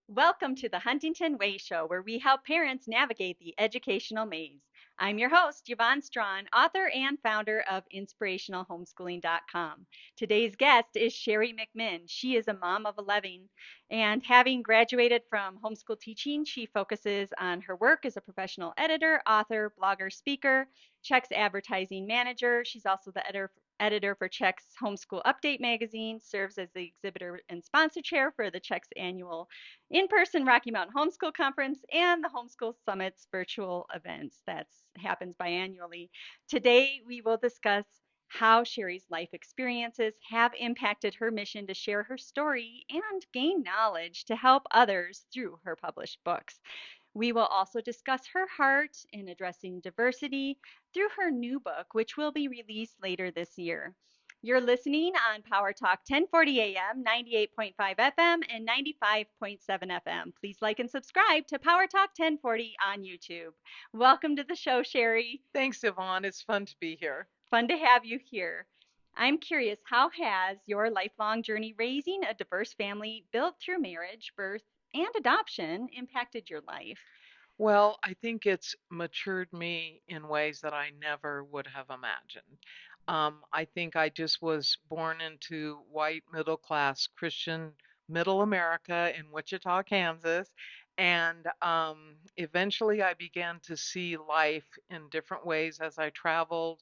Welcome to the Huntington Way Show, where we help parents navigate the educational maze. I'm your host, Yvonne Strachan, author and founder of InspirationalHomeschooling.com. Today's guest is Shari McMinn. She is a mom of 11, and having graduated from homeschool teaching, she focuses on her work as a professional editor, author, blogger, speaker, Check's advertising manager. She's also the editor for Check's Homeschool Update magazine, serves as the exhibitor and sponsor chair for the Check's annual in-person Rocky Mountain Homeschool Conference and the Homeschool Summit's virtual events that happens biannually. Today, we will discuss how Shari's life experiences have impacted her mission to share her story and gain knowledge to help others through her published books. We will also discuss her heart in addressing diversity through her new book, which will be released later this year. You're listening on Power Talk 1040 AM, 98.5 FM, and 95.7 FM. Please like and subscribe to Power Talk 1040 on YouTube. Welcome to the show, Shari. Thanks, Yvonne. It's fun to be here. Fun to have you here. I'm curious, how has your lifelong journey raising a diverse family built through marriage, birth, and adoption impacted your life? Well, I think it's matured me in ways that I never would have imagined. I think I just was born into white, middle class Christian middle America in Wichita, Kansas. And eventually I began to see life in different ways as I traveled,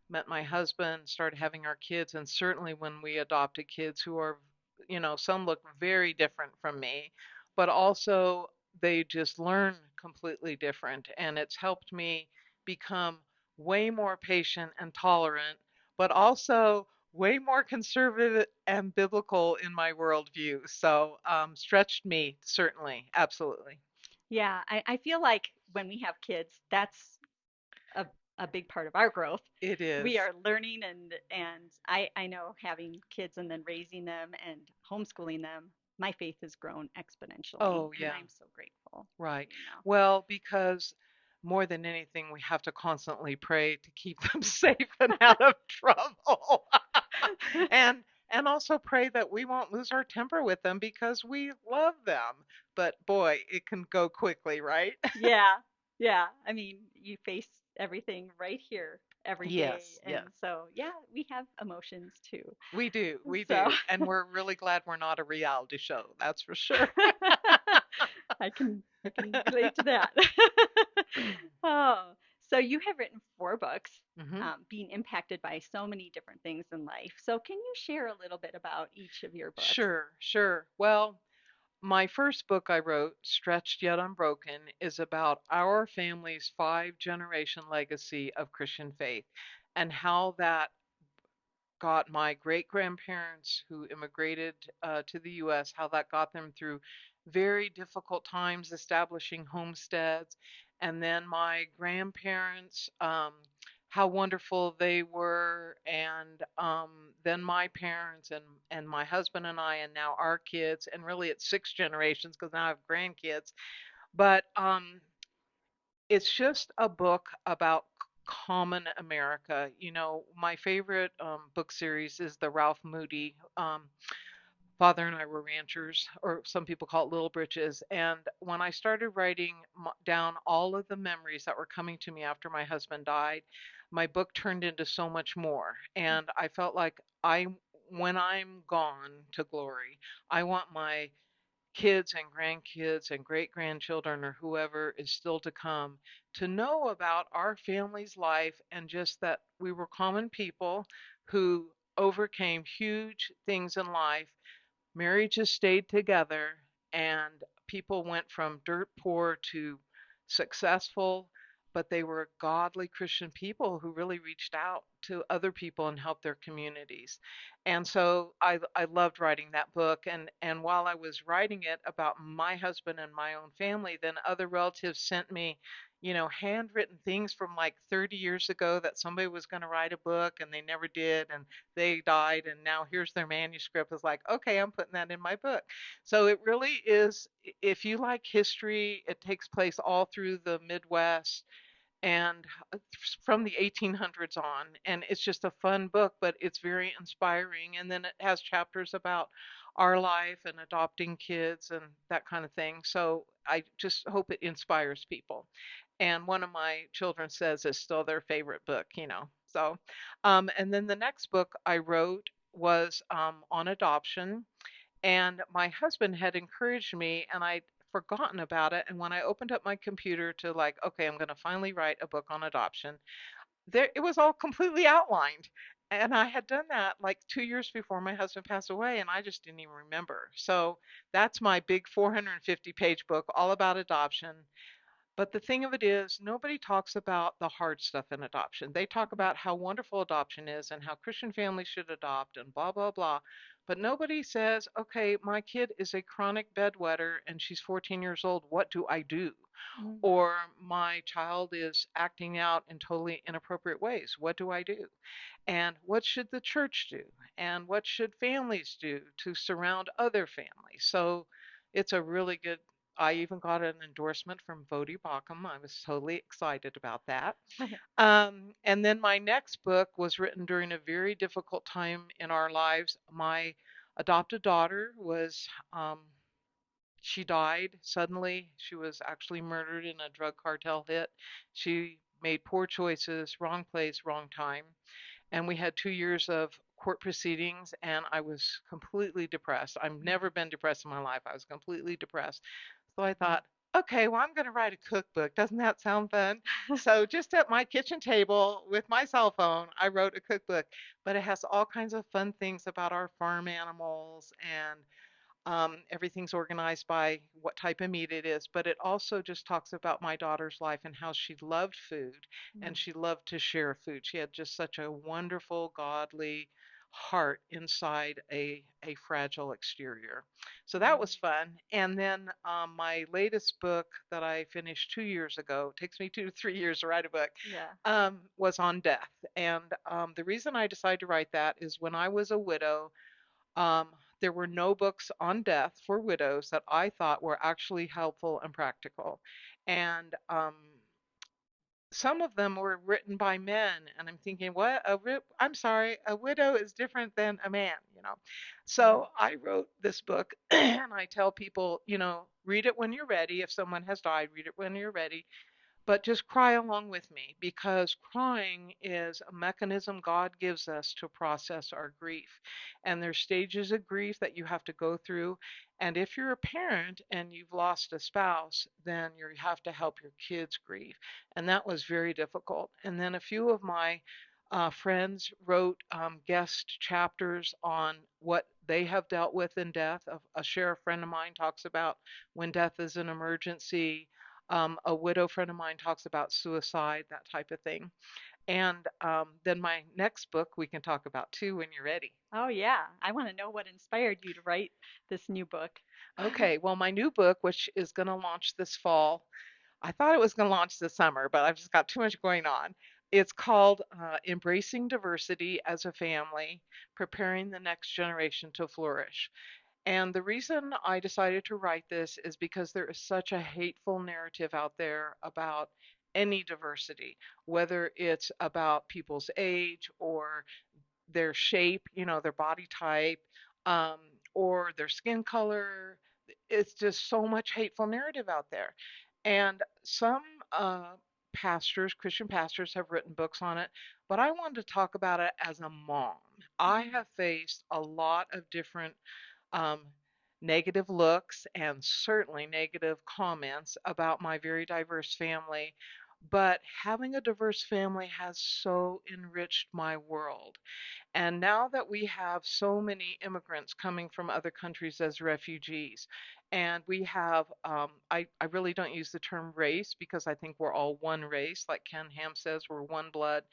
met my husband, started having our kids, and certainly when we adopted kids who are, some look very different from me, but also they just learn completely different. And it's helped me become way more patient and tolerant, but also way more conservative and biblical in my worldview. So, stretched me, certainly. Absolutely. Yeah, I feel like when we have kids, that's a, a big part of our growth. It We is. are learning, and I know having kids and then raising them and homeschooling them, my faith has grown exponentially, Oh, and yeah, I'm so grateful, right. you know. Well, because more than anything, we have to constantly pray to keep them safe and out of trouble. and and also pray that we won't lose our temper with them because we love them. But boy, it can go quickly, right? Yeah, yeah. I mean, you face everything right here every day, Yes, and yes. so yeah, we have emotions too. We do, we So do. And we're really glad we're not a reality show, that's for sure. I can relate to that. Oh, so you have written 4 books, hmm being impacted by so many different things in life. So can you share a little bit about each of your books? Sure, sure. Well, my first book I wrote, Stretched Yet Unbroken, is about our family's 5 generation legacy of Christian faith and how that got my great grandparents who immigrated to the US, how that got them through very difficult times establishing homesteads. And then my grandparents, how wonderful they were. And then my parents and my husband and I, and now our kids. And really, it's 6 generations because now I have grandkids. But it's just a book about common America. My favorite book series is the Ralph Moody. Father and I were ranchers, or some people call it Little Britches. And when I started writing down all of the memories that were coming to me after my husband died, my book turned into so much more. And I felt like when I'm gone to glory, I want my kids and grandkids and great grandchildren or whoever is still to come to know about our family's life and just that we were common people who overcame huge things in life. Marriages stayed together, and people went from dirt poor to successful, but they were godly Christian people who really reached out to other people and helped their communities. And so I loved writing that book. And while I was writing it about my husband and my own family, then other relatives sent me, handwritten things from like 30 years ago that somebody was going to write a book and they never did. And they died, and now here's their manuscript. It's like, okay, I'm putting that in my book. So it really is, if you like history, it takes place all through the Midwest, and from the 1800s on. And it's just a fun book, but it's very inspiring. And then it has chapters about our life and adopting kids and that kind of thing. So I just hope it inspires people. And one of my children says it's still their favorite book, you know. So, and then the next book I wrote was on adoption, and my husband had encouraged me, and I'd forgotten about it. And when I opened up my computer to, like, okay, I'm going to finally write a book on adoption, there it was all completely outlined. And I had done that like 2 years before my husband passed away, and I just didn't even remember. So that's my big 450-page book all about adoption. But the thing of it is, nobody talks about the hard stuff in adoption. They talk about how wonderful adoption is and how Christian families should adopt and blah, blah, blah. But nobody says, okay, my kid is a chronic bedwetter and she's 14 years old. What do I do? Mm, Or my child is acting out in totally inappropriate ways. What do I do? And what should the church do? And what should families do to surround other families? So it's a really good. I even got an endorsement from Vodi Bakum. I was totally excited about that. And then my next book was written during a very difficult time in our lives. My adopted daughter was, she died suddenly. She was actually murdered in a drug cartel hit. She made poor choices, wrong place, wrong time, and we had 2 years of court proceedings, and I was completely depressed. I've never been depressed in my life. I was completely depressed. So I thought, okay, well, I'm going to write a cookbook. Doesn't that sound fun? So just at my kitchen table with my cell phone, I wrote a cookbook, but it has all kinds of fun things about our farm animals, and everything's organized by what type of meat it is, but it also just talks about my daughter's life and how she loved food and mm, she loved to share food. She had just such a wonderful, godly heart inside a fragile exterior. So that mm. was fun. And then my latest book that I finished 2 years ago, takes me 2 to 3 years to write a book, Yeah. was on death. And the reason I decided to write that is when I was a widow, um, there were no books on death for widows that I thought were actually helpful and practical. And some of them were written by men, and I'm thinking, what? I'm sorry, a widow is different than a man, you know. Mhm. So I wrote this book, and I tell people, you know, read it when you're ready. If someone has died, read it when you're ready, but just cry along with me, because crying is a mechanism God gives us to process our grief. And there's stages of grief that you have to go through. And if you're a parent and you've lost a spouse, then you have to help your kids grieve. And that was very difficult. And then a few of my friends wrote guest chapters on what they have dealt with in death. A sheriff friend of mine talks about when death is an emergency. A widow friend of mine talks about suicide, that type of thing. And then my next book we can talk about too when you're ready. Oh, yeah. I want to know what inspired you to write this new book. Okay, well, my new book, which is going to launch this fall, I thought it was going to launch this summer, but I've just got too much going on. It's called Embracing Diversity as a Family, Preparing the Next Generation to Flourish. And the reason I decided to write this is because there is such a hateful narrative out there about any diversity, whether it's about people's age or their shape, you know, their body type, um, or their skin color. It's just so much hateful narrative out there. And some pastors, Christian pastors, have written books on it, but I wanted to talk about it as a mom. I have faced a lot of different um, negative looks and certainly negative comments about my very diverse family. But having a diverse family has so enriched my world. And now that we have so many immigrants coming from other countries as refugees, and we have, I really don't use the term race because I think we're all one race, like Ken Ham says, we're one blood,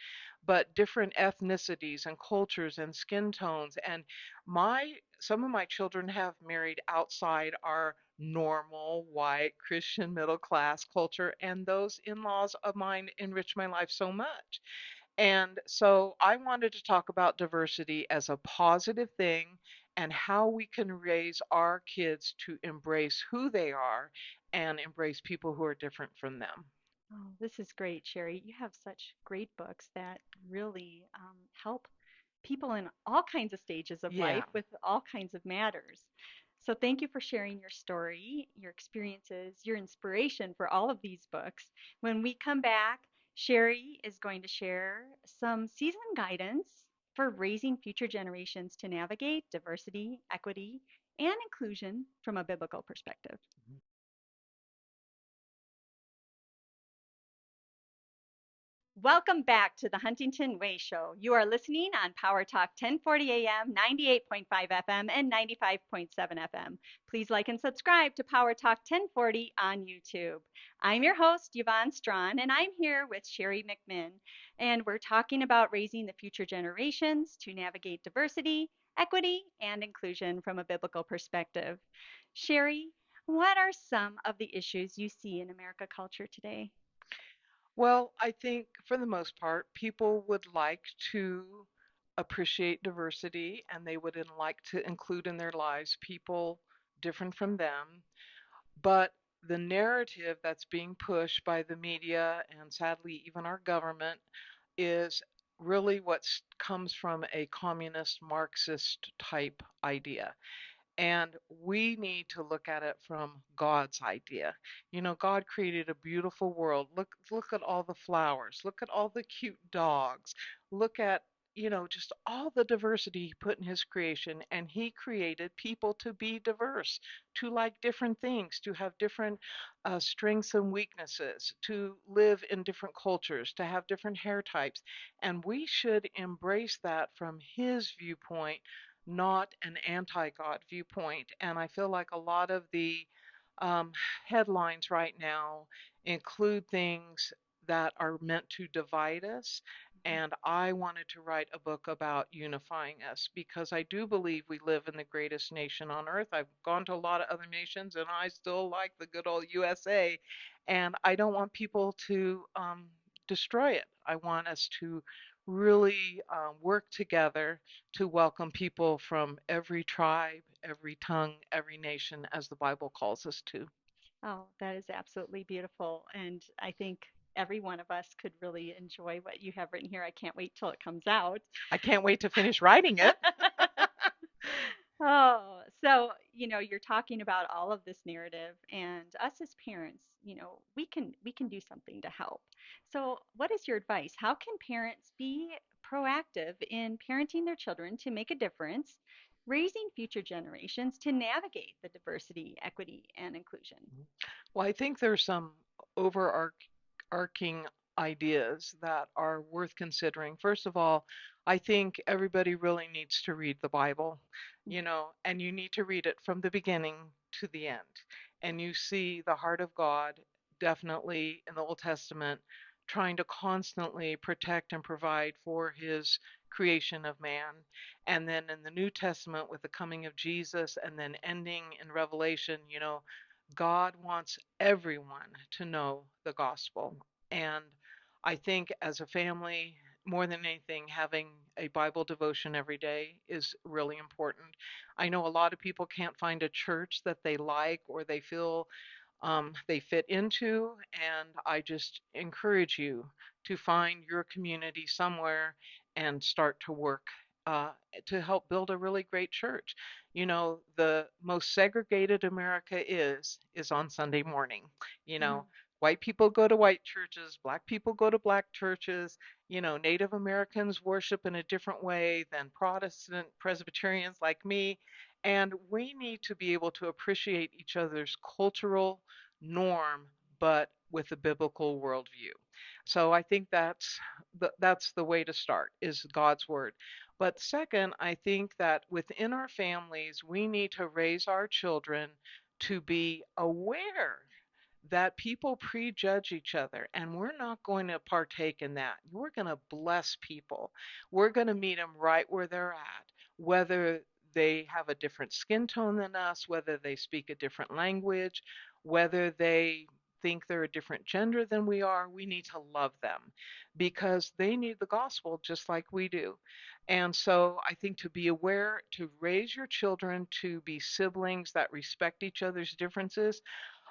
but different ethnicities and cultures and skin tones. And some of my children have married outside our normal white Christian middle class culture, and those in laws of mine enrich my life so much. And so I wanted to talk about diversity as a positive thing and how we can raise our kids to embrace who they are and embrace people who are different from them. Oh, this is great, Sherry. You have such great books that really help people in all kinds of stages of Yeah. life with all kinds of matters. So, thank you for sharing your story, your experiences, your inspiration for all of these books. When we come back, Sherry is going to share some season guidance for raising future generations to navigate diversity, equity, and inclusion from a biblical perspective. Welcome back to the Huntington Way Show. You are listening on Power Talk 1040 AM, 98.5 FM, and 95.7 FM. Please like and subscribe to Power Talk 1040 on YouTube. I'm your host, Yvonne Strachan, and I'm here with Shari McMinn. And we're talking about raising the future generations to navigate diversity, equity, and inclusion from a biblical perspective. Shari, what are some of the issues you see in America culture today? Well, I think for the most part, people would like to appreciate diversity and they would like to include in their lives people different from them. But the narrative that's being pushed by the media and sadly even our government is really what comes from a communist Marxist type idea. And we need to look at it from God's idea. You know, God created a beautiful world. Look at all the flowers. Look at all the cute dogs. Look at, just all the diversity he put in his creation. And he created people to be diverse, to like different things, to have different strengths and weaknesses, to live in different cultures, to have different hair types. And we should embrace that from his viewpoint, not an anti God viewpoint. And I feel like a lot of the um, headlines right now include things that are meant to divide us. And I wanted to write a book about unifying us because I do believe we live in the greatest nation on earth. I've gone to a lot of other nations and I still like the good old USA. And I don't want people to destroy it. I want us to really work together to welcome people from every tribe, every tongue, every nation, as the Bible calls us to. Oh, that is absolutely beautiful. And I think every one of us could really enjoy what you have written here. I can't wait till it comes out. I can't wait to finish writing it. Oh, so, you're talking about all of this narrative and us as parents, we can do something to help. So, what is your advice? How can parents be proactive in parenting their children to make a difference, raising future generations to navigate the diversity, equity, and inclusion? Well, I think there's some overarching ideas that are worth considering. First of all, I think everybody really needs to read the Bible, and you need to read it from the beginning to the end. And you see the heart of God definitely in the Old Testament trying to constantly protect and provide for his creation of man. And then in the New Testament with the coming of Jesus and then ending in Revelation, God wants everyone to know the gospel. And I think as a family, more than anything, having a Bible devotion every day is really important. I know a lot of people can't find a church that they like or they feel they fit into, and I just encourage you to find your community somewhere and start to work uh, to help build a really great church. The most segregated America is on Sunday morning. You Mhm. know, white people go to white churches, black people go to black churches. Native Americans worship in a different way than Protestant Presbyterians like me. And we need to be able to appreciate each other's cultural norm, but with a biblical worldview. So I think that's the way to start is God's word. But second, I think that within our families, we need to raise our children to be aware that people prejudge each other, and we're not going to partake in that. We're going to bless people. We're going to meet them right where they're at, whether they have a different skin tone than us, whether they speak a different language, whether they think they're a different gender than we are. We need to love them because they need the gospel just like we do. And so I think to be aware, to raise your children to be siblings that respect each other's differences,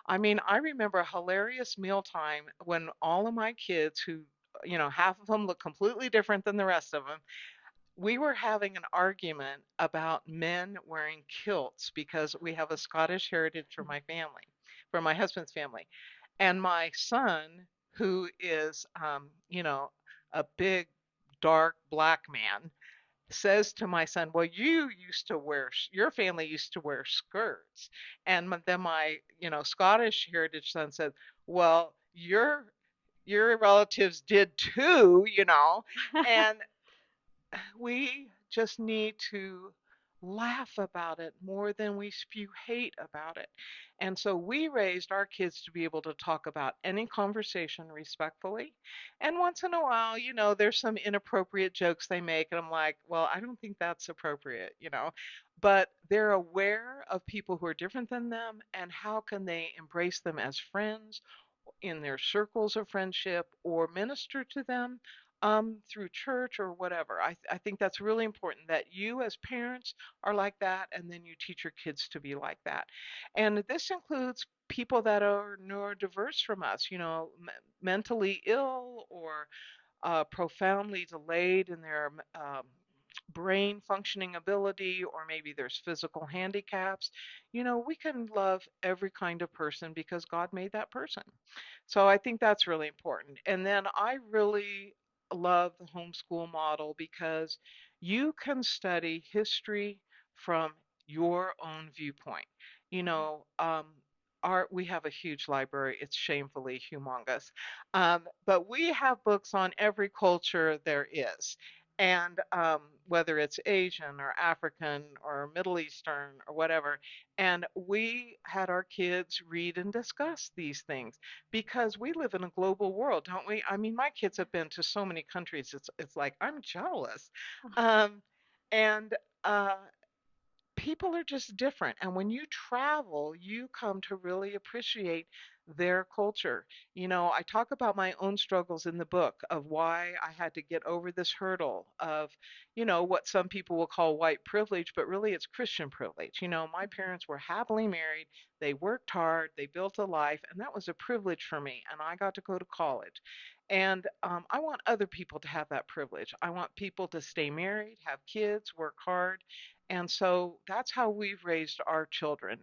I mean, I remember a hilarious mealtime when all of my kids, who, half of them look completely different than the rest of them, we were having an argument about men wearing kilts because we have a Scottish heritage for my family, for my husband's family. And my son, who is, a big, dark black man, says to my son, "Well, you used to wear, your family used to wear skirts." And then my, Scottish heritage son said, "Well, your relatives did too, you know." And we just need to laugh about it more than we spew hate about it. And so we raised our kids to be able to talk about any conversation respectfully. And once in a while, there's some inappropriate jokes they make, and I'm like, well, I don't think that's appropriate. But they're aware of people who are different than them, and how can they embrace them as friends in their circles of friendship, or minister to them through church or whatever. I think that's really important, that you as parents are like that, and then you teach your kids to be like that. And this includes people that are neurodiverse from us, mentally ill, or profoundly delayed in their brain functioning ability, or maybe there's physical handicaps. We can love every kind of person because God made that person. So I think that's really important. And then I really love the homeschool model because you can study history from your own viewpoint. You know, um, we have a huge library. It's shamefully humongous. But we have books on every culture there is. And whether it's Asian or African or Middle Eastern or whatever. And we had our kids read and discuss these things because we live in a global world, don't we? I mean, my kids have been to so many countries. It's like I'm jealous. Um, and People are just different. And when you travel, you come to really appreciate their culture. I talk about my own struggles in the book of why I had to get over this hurdle of, what some people will call white privilege, but really it's Christian privilege. My parents were happily married, they worked hard, they built a life, and that was a privilege for me. And I got to go to college. And I want other people to have that privilege. I want people to stay married, have kids, work hard, and so that's how we've raised our children,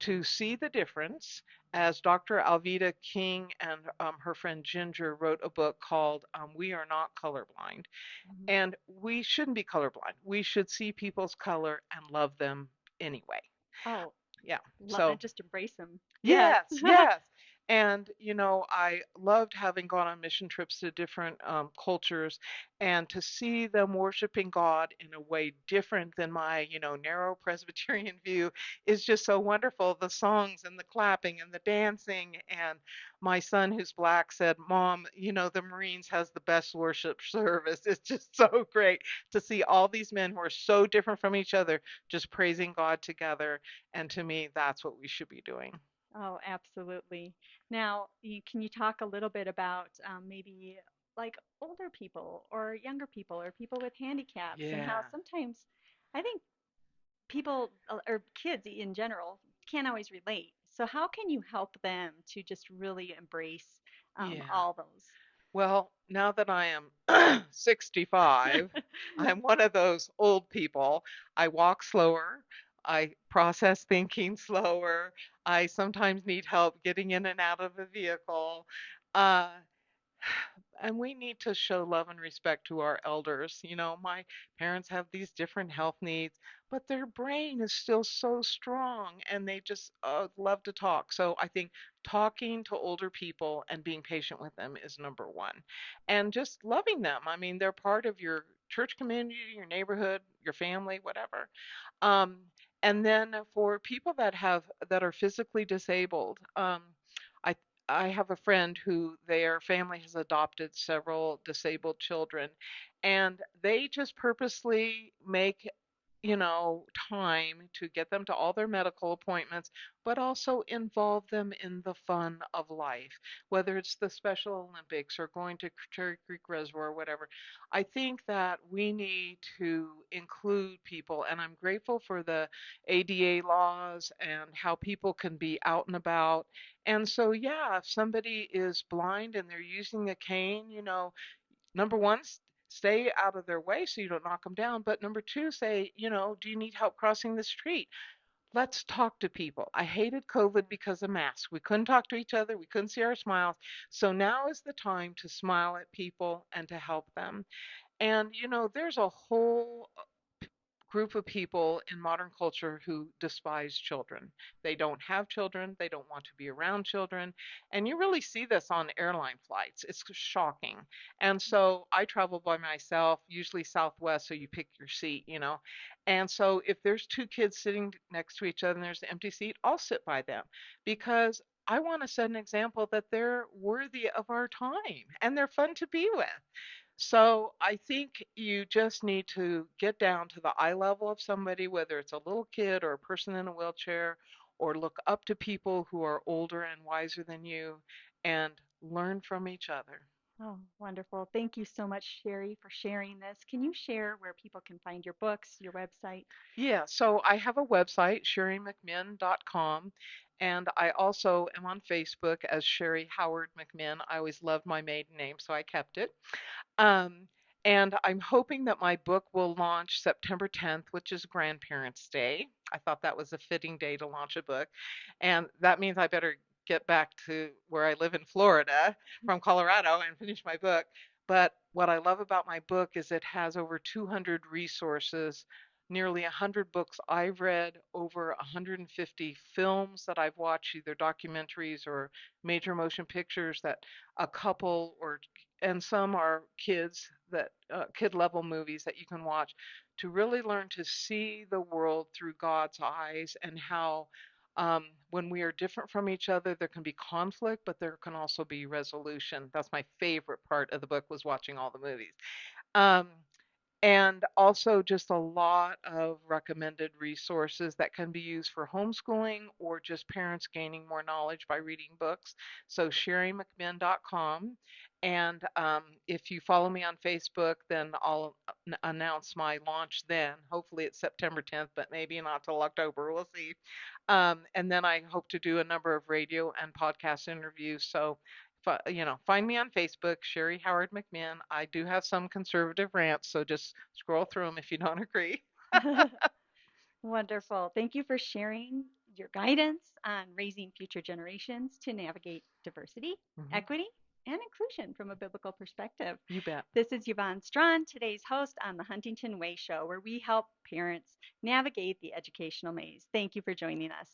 to see the difference. As Dr. Alveda King and her friend Ginger wrote a book called We Are Not Colorblind. Mhm. And we shouldn't be colorblind. We should see people's color and love them anyway. Oh, Yeah. and So just embrace them. Yes. yes, yes. And, I loved having gone on mission trips to different cultures, and to see them worshiping God in a way different than my, narrow Presbyterian view is just so wonderful. The songs and the clapping and the dancing. And my son, who's black, said, "Mom, the Marines has the best worship service." It's just so great to see all these men who are so different from each other just praising God together. And to me, that's what we should be doing. Oh, absolutely. Now, can you talk a little bit about maybe like older people or younger people or people with handicaps, and how Yeah, sometimes I think people or kids in general can't always relate. So how can you help them to just really embrace yeah. all those? Well, now that I am 65, I'm one of those old people. I walk slower. I process thinking slower. I sometimes need help getting in and out of a vehicle. Uh, and we need to show love and respect to our elders. My parents have these different health needs, but their brain is still so strong, and they just love to talk. So I think talking to older people and being patient with them is number one. And just loving them. I mean, they're part of your church community, your neighborhood, your family, whatever. Um, and then for people that are physically disabled, I I have a friend who their family has adopted several disabled children, and they just purposely make time to get them to all their medical appointments, but also involve them in the fun of life, whether it's the Special Olympics or going to Cherry Creek Reservoir or whatever. I think that we need to include people, and I'm grateful for the ADA laws and how people can be out and about. And so, yeah, if somebody is blind and they're using a cane, number one, stay out of their way so you don't knock them down. But number two, say, do you need help crossing the street? Let's talk to people. I hated COVID because of masks. We couldn't talk to each other, we couldn't see our smiles. So now is the time to smile at people and to help them. And, there's a whole group of people in modern culture who despise children. They don't have children, they don't want to be around children, and you really see this on airline flights. It's shocking. And so I travel by myself, usually Southwest, so you pick your seat. And so if there's two kids sitting next to each other and there's an empty seat, I'll sit by them because I want to set an example that they're worthy of our time and they're fun to be with. So I think you just need to get down to the eye level of somebody, whether it's a little kid or a person in a wheelchair, or look up to people who are older and wiser than you and learn from each other. Oh, wonderful. Thank you so much, Sherry, for sharing this. Can you share where people can find your books, your website? Yeah, so I have a website, sharymcminn.com, and I also am on Facebook as Sherry Howard McMinn. I always loved my maiden name, so I kept it. Um, and I'm hoping that my book will launch September 10th, which is Grandparents' Day. I thought that was a fitting day to launch a book. And that means I better get back to where I live in Florida from Colorado and finish my book. But what I love about my book is it has over 200 resources, nearly 100 books I've read, over 150 films that I've watched, either documentaries or major motion pictures that a couple or and some are kids that kid level movies that you can watch to really learn to see the world through God's eyes and how when we are different from each other there can be conflict but there can also be resolution. That's my favorite part of the book, was watching all the movies. um, and also just a lot of recommended resources that can be used for homeschooling or just parents gaining more knowledge by reading books. So sharymcminn.com. And if you follow me on Facebook, then I'll announce my launch then. Hopefully it's September 10th, but maybe not till October. We'll see. And then I hope to do a number of radio and podcast interviews. So find me on Facebook, Sherry Howard McMinn. I do have some conservative rants, so just scroll through them if you don't agree. Wonderful. Thank you for sharing your guidance on raising future generations to navigate diversity, Hmm. equity, and inclusion from a biblical perspective. You bet. This is Yvonne Strachan, today's host on the Huntington Way Show, where we help parents navigate the educational maze. Thank you for joining us.